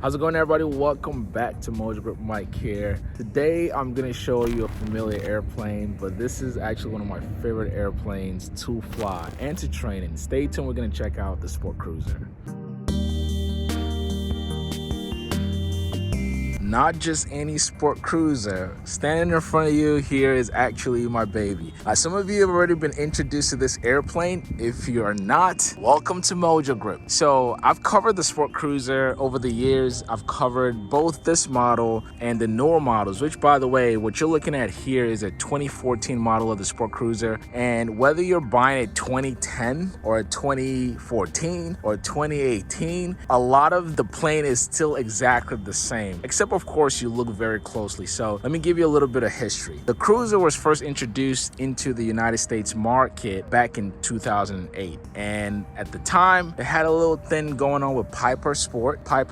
How's it going, everybody? Welcome back to Mojo Group. Mike here. Today I'm gonna show you a familiar airplane, but this is actually one of my favorite airplanes to fly and to train in. Stay tuned, we're gonna check out the SportCruiser. Not just any SportCruiser. Standing in front of you here is actually my baby. Some of you have already been introduced to this airplane. If you are not, welcome to Mojo Group. So I've covered the SportCruiser over the years. I've covered both this model and the newer models, which, by the way, what you're looking at here is a 2014 model of the SportCruiser. And whether you're buying a 2010 or a 2014 or 2018, a lot of the plane is still exactly the same, except of course you look very closely. So let me give you a little bit of history. The Cruiser was first introduced into the United States market back in 2008, and at the time it had a little thing going on with Piper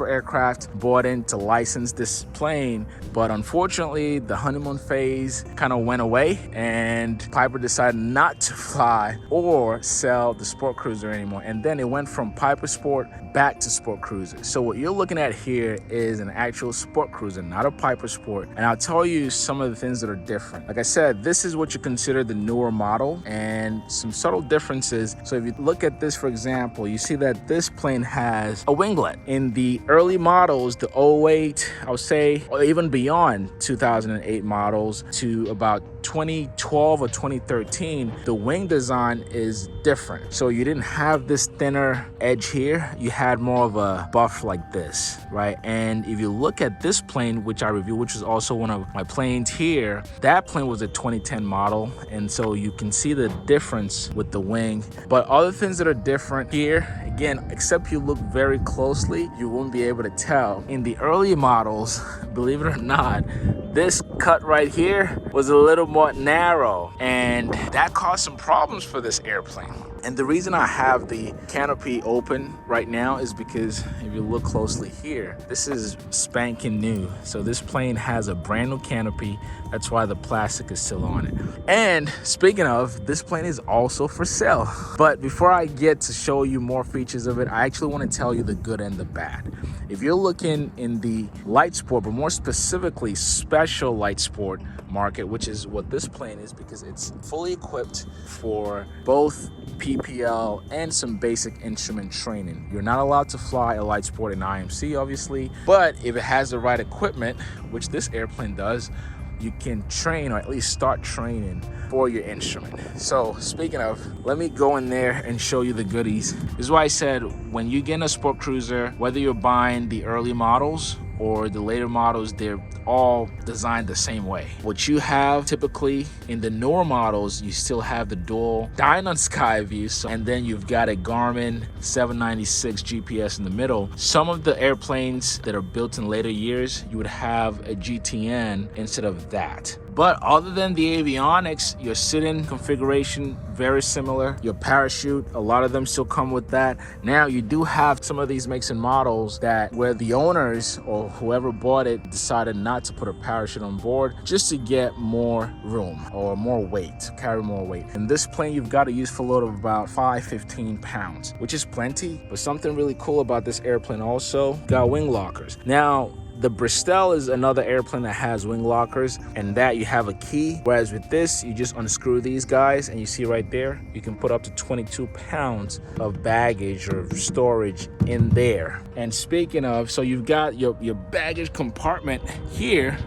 Aircraft bought in to license this plane, but unfortunately the honeymoon phase kind of went away and Piper decided not to fly or sell the SportCruiser anymore, and then it went from Piper Sport back to SportCruiser. So what you're looking at here is an actual SportCruiser, not a Piper Sport, and I'll tell you some of the things that are different. Like I said, this is what you consider the newer model and some subtle differences. So if you look at this, for example, you see that this plane has a winglet. In the early models, the 08, I would say, or even beyond 2008 models to about 2012 or 2013, the wing design is different. So you didn't have this thinner edge here, you had more of a buff like this, right? And if you look at this plane, which I reviewed, which is also one of my planes here, that plane was a 2010 model, and so you can see the difference with the wing. But other things that are different here, again, except you look very closely, you won't be able to tell. In the early models, believe it or not, this cut right here was a little more narrow, and that caused some problems for this airplane. And the reason I have the canopy open right now is because if you look closely here, this is spanking new. So this plane has a brand new canopy. That's why the plastic is still on it. And speaking of, this plane is also for sale. But before I get to show you more features of it, I actually want to tell you the good and the bad. If you're looking in the light sport, but more specifically special light sport market, which is what this plane is, because it's fully equipped for both PPL and some basic instrument training. You're not allowed to fly a light sport in IMC, obviously, but if it has the right equipment, which this airplane does, you can train, or at least start training for your instrument. So speaking of, let me go in there and show you the goodies. This is why I said, when you get in a SportCruiser, whether you're buying the early models or the later models, they're all designed the same way. What you have typically in the newer models, you still have the dual Dynon Sky View, and then you've got a Garmin 796 GPS in the middle. Some of the airplanes that are built in later years, you would have a GTN instead of that. But other than the avionics, your sit-in configuration, very similar. Your parachute, a lot of them still come with that. Now, you do have some of these makes and models that where the owners or whoever bought it decided not to put a parachute on board just to get more room or more weight, carry more weight. In this plane, you've got a useful load of about 15 pounds, which is plenty. But something really cool about this airplane also, got wing lockers. Now, the Bristol is another airplane that has wing lockers, and that you have a key, whereas with this, you just unscrew these guys, and you see right there, you can put up to 22 pounds of baggage or storage in there. And speaking of, so you've got your baggage compartment here.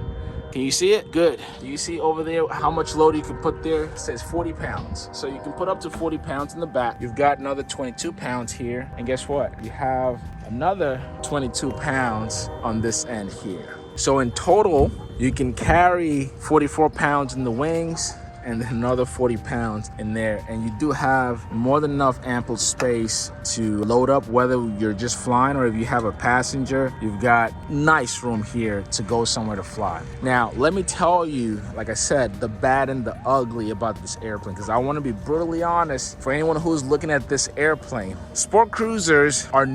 Can you see it? Good. Do you see over there how much load you can put there? It says 40 pounds. So you can put up to 40 pounds in the back. You've got another 22 pounds here. And guess what? You have another 22 pounds on this end here. So in total, you can carry 44 pounds in the wings and then another 40 pounds in there. And you do have more than enough ample space to load up, whether you're just flying or if you have a passenger, you've got nice room here to go somewhere to fly. Now, let me tell you, like I said, the bad and the ugly about this airplane, because I want to be brutally honest for anyone who's looking at this airplane. SportCruisers are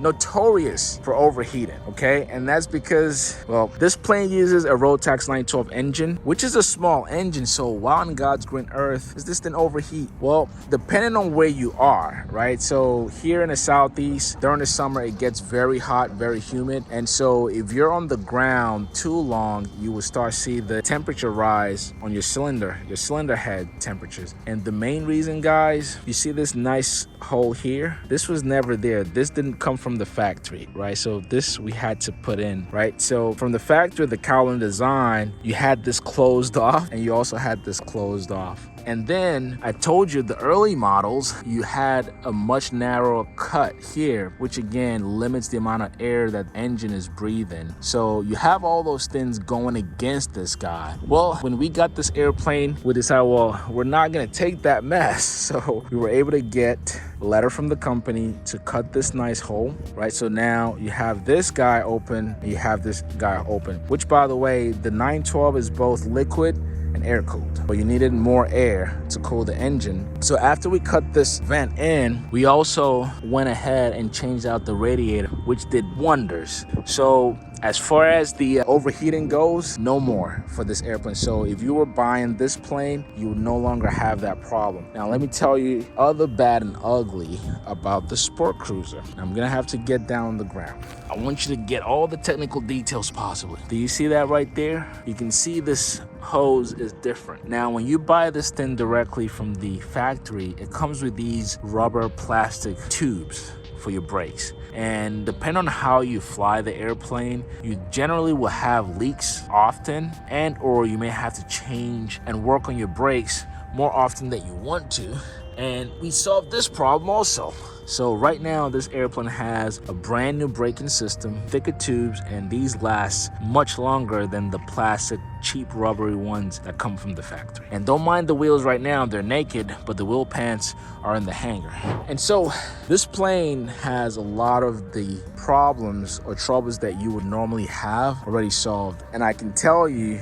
notorious for overheating, okay? And that's because, well, this plane uses a Rotax 912 engine, which is a small engine, so why on God's green earth is this thing overheat? Well, depending on where you are, right? So here in the Southeast, during the summer, it gets very hot, very humid. And so if you're on the ground too long, you will start see the temperature rise on your cylinder head temperatures. And the main reason, guys, you see this nice hole here? This was never there. This didn't come from the factory, right? So this we had to put in, right? So from the factory, the cowling design, you had this closed off and you also had this closed off. And then I told you the early models, you had a much narrower cut here, which again limits the amount of air that the engine is breathing. So you have all those things going against this guy. Well, when we got this airplane, we decided, well, we're not gonna take that mess. So we were able to get a letter from the company to cut this nice hole, right? So now you have this guy open, and you have this guy open, which by the way, the 912 is both liquid and air cooled, but you needed more air to cool the engine. So after we cut this vent in, we also went ahead and changed out the radiator, which did wonders. So as far as the overheating goes, no more for this airplane. So if you were buying this plane, you would no longer have that problem. Now let me tell you other bad and ugly about the SportCruiser. I'm gonna have to get down on the ground. I want you to get all the technical details possible. Do you see that right there? You can see this hose is different. Now when you buy this thing directly from the factory, it comes with these rubber plastic tubes for your brakes. And depending on how you fly the airplane, you generally will have leaks often, and or you may have to change and work on your brakes more often than you want to. And we solved this problem also. So right now this airplane has a brand new braking system, thicker tubes, and these last much longer than the plastic cheap rubbery ones that come from the factory. And don't mind the wheels right now, they're naked, but the wheel pants are in the hangar. And so this plane has a lot of the problems or troubles that you would normally have already solved. And I can tell you,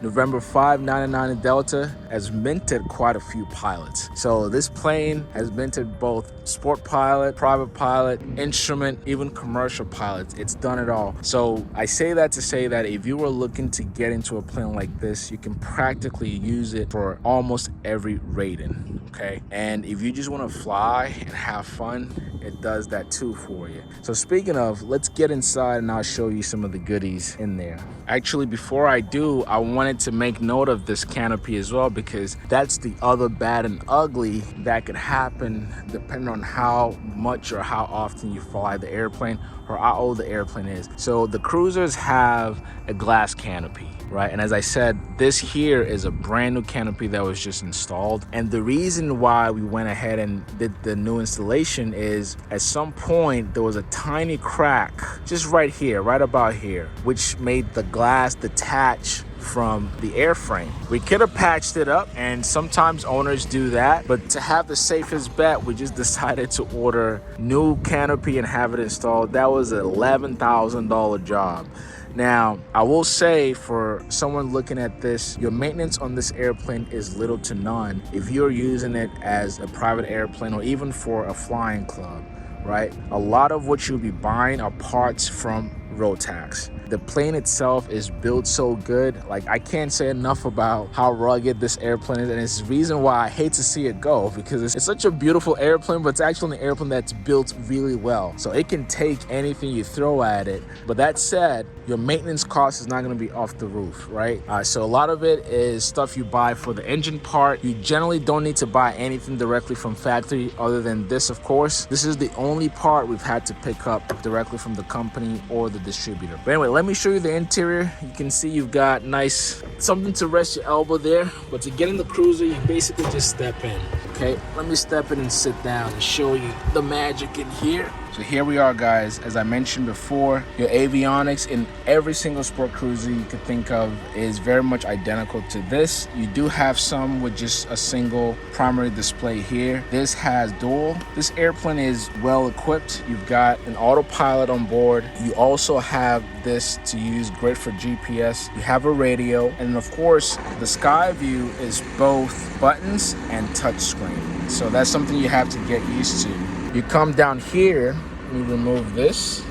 November 599 Delta has minted quite a few pilots. So this plane has minted both sport pilot, private pilot, instrument, even commercial pilots. It's done it all. So I say that to say that if you were looking to get into a plane like this, you can practically use it for almost every rating, okay? And if you just want to fly and have fun, it does that too for you. So speaking of, let's get inside and I'll show you some of the goodies in there. Actually, before I do, I wanted to make note of this canopy as well, because that's the other bad and ugly that could happen depending on how much or how often you fly the airplane or how old the airplane is. So the cruisers have a glass canopy, right? And as I said, this here is a brand new canopy that was just installed. And the reason why we went ahead and did the new installation is at some point there was a tiny crack just right here, right about here, which made the glass detach from the airframe. We could have patched it up, and sometimes owners do that, but to have the safest bet, we just decided to order new canopy and have it installed. That was an $11,000 job. Now, I will say for someone looking at this, your maintenance on this airplane is little to none if you're using it as a private airplane or even for a flying club, right? A lot of what you'll be buying are parts from Rotax. The plane itself is built so good. Like, I can't say enough about how rugged this airplane is, and it's the reason why I hate to see it go, because it's such a beautiful airplane, but it's actually an airplane that's built really well. So it can take anything you throw at it. But that said, your maintenance cost is not going to be off the roof, right? So a lot of it is stuff you buy for the engine part. You generally don't need to buy anything directly from factory other than this, of course. This is the only part we've had to pick up directly from the company or the distributor. But anyway, let me show you the interior. You can see you've got nice something to rest your elbow there, but to get in the cruiser, you basically just step in. Okay, let me step in and sit down and show you the magic in here. So here we are, guys. As I mentioned before, your avionics in every single SportCruiser you could think of is very much identical to this. You do have some with just a single primary display here. This has dual. This airplane is well equipped. You've got an autopilot on board. You also have this to use, great for GPS. You have a radio, and of course, the sky view is both buttons and touch screen. So that's something you have to get used to. You come down here, let me remove this.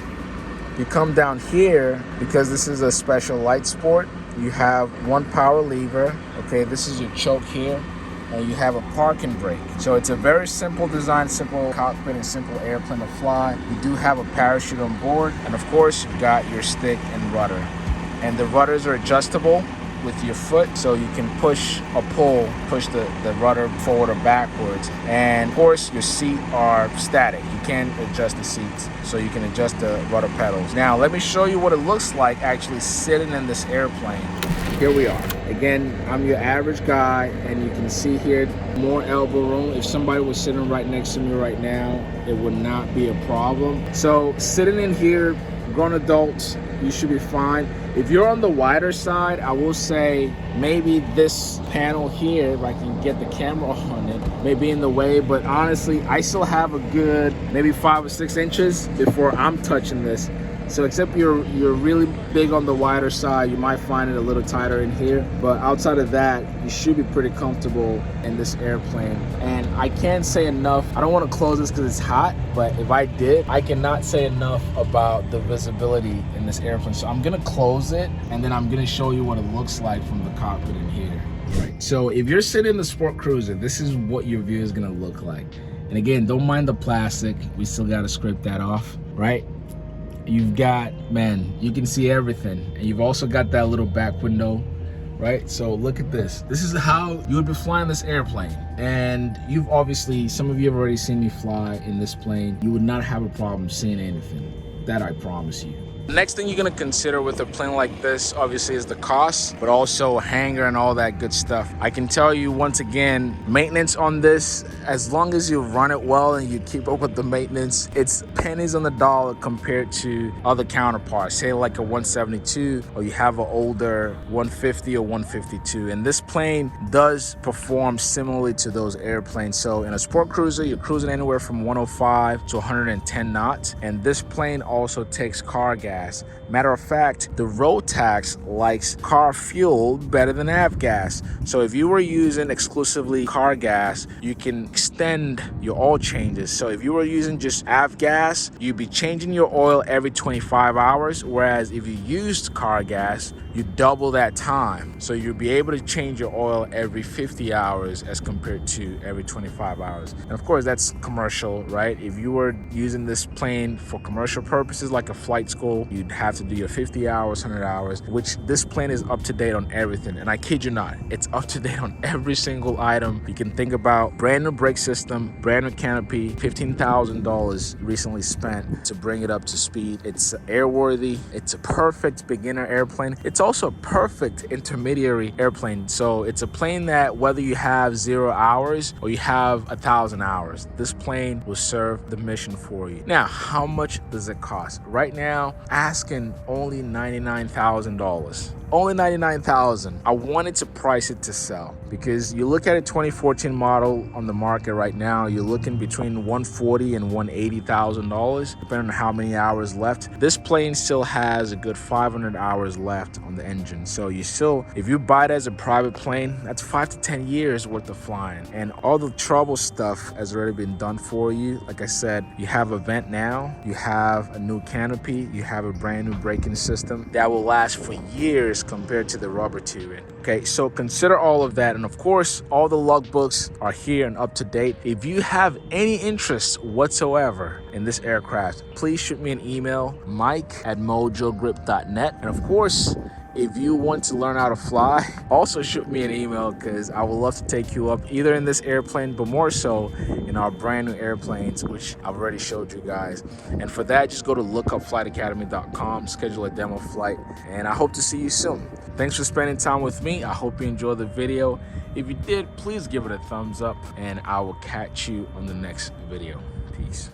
You come down here, because this is a special light sport, you have one power lever. Okay, this is your choke here. And you have a parking brake. So it's a very simple design, simple cockpit, and simple airplane to fly. You do have a parachute on board. And of course, you've got your stick and rudder. And the rudders are adjustable with your foot, so you can push or push the rudder forward or backwards. And of course, your seat are static. You can't adjust the seats, so you can adjust the rudder pedals. Now, let me show you what it looks like actually sitting in this airplane. Here we are. Again, I'm your average guy, and you can see here more elbow room. If somebody was sitting right next to me right now, it would not be a problem. So sitting in here, grown adults, you should be fine. If you're on the wider side, I will say maybe this panel here, if I can get the camera on it, may be in the way, but honestly, I still have a good maybe 5 or 6 inches before I'm touching this. So except you're really big on the wider side, you might find it a little tighter in here. But outside of that, you should be pretty comfortable in this airplane. And I can't say enough. I don't want to close this because it's hot, but if I did, I cannot say enough about the visibility in this airplane. So I'm going to close it, and then I'm going to show you what it looks like from the cockpit in here. Right. So if you're sitting in the SportCruiser, this is what your view is going to look like. And again, don't mind the plastic. We still got to scrape that off, right? You've got, man, you can see everything. And you've also got that little back window, right? So look at this. This is how you would be flying this airplane. And you've obviously, some of you have already seen me fly in this plane. You would not have a problem seeing anything. That I promise you. The next thing you're gonna consider with a plane like this, obviously, is the cost, but also hangar and all that good stuff. I can tell you once again, maintenance on this, as long as you run it well and you keep up with the maintenance, it's pennies on the dollar compared to other counterparts. Say like a 172, or you have an older 150 or 152. And this plane does perform similarly to those airplanes. So in a SportCruiser, you're cruising anywhere from 105 to 110 knots. And this plane also takes car gas. Matter of fact, the road tax likes car fuel better than av gas. So if you were using exclusively car gas, you can extend your oil changes. So if you were using just av gas, you'd be changing your oil every 25 hours. Whereas if you used car gas, you double that time. So you'll be able to change your oil every 50 hours as compared to every 25 hours. And of course, that's commercial, right? If you were using this plane for commercial purposes, like a flight school, you'd have to do your 50 hours, 100 hours, which this plane is up to date on everything. And I kid you not, it's up to date on every single item you can think about. Brand new brake system, brand new canopy, $15,000 recently spent to bring it up to speed. It's airworthy. It's a perfect beginner airplane. It's also a perfect intermediary airplane. So it's a plane that whether you have 0 hours or you have 1,000 hours, this plane will serve the mission for you. Now, how much does it cost? Right now, asking only $99,000. Only $99,000. I wanted to price it to sell because you look at a 2014 model on the market right now, you're looking between $140,000 and $180,000, depending on how many hours left. This plane still has a good 500 hours left on the engine. So you still, if you buy it as a private plane, that's 5 to 10 years worth of flying. And all the trouble stuff has already been done for you. Like I said, you have a vent now, you have a new canopy, you have a brand new braking system that will last for years compared to the rubber tubing. Okay, so consider all of that. And of course, all the logbooks are here and up to date. If you have any interest whatsoever in this aircraft, please shoot me an email, mike@mojogrip.net. And of course, if you want to learn how to fly, also shoot me an email because I would love to take you up either in this airplane, but more so in our brand new airplanes, which I've already showed you guys. And for that, just go to lookupflightacademy.com, schedule a demo flight, and I hope to see you soon. Thanks for spending time with me. I hope you enjoyed the video. If you did, please give it a thumbs up, and I will catch you on the next video. Peace.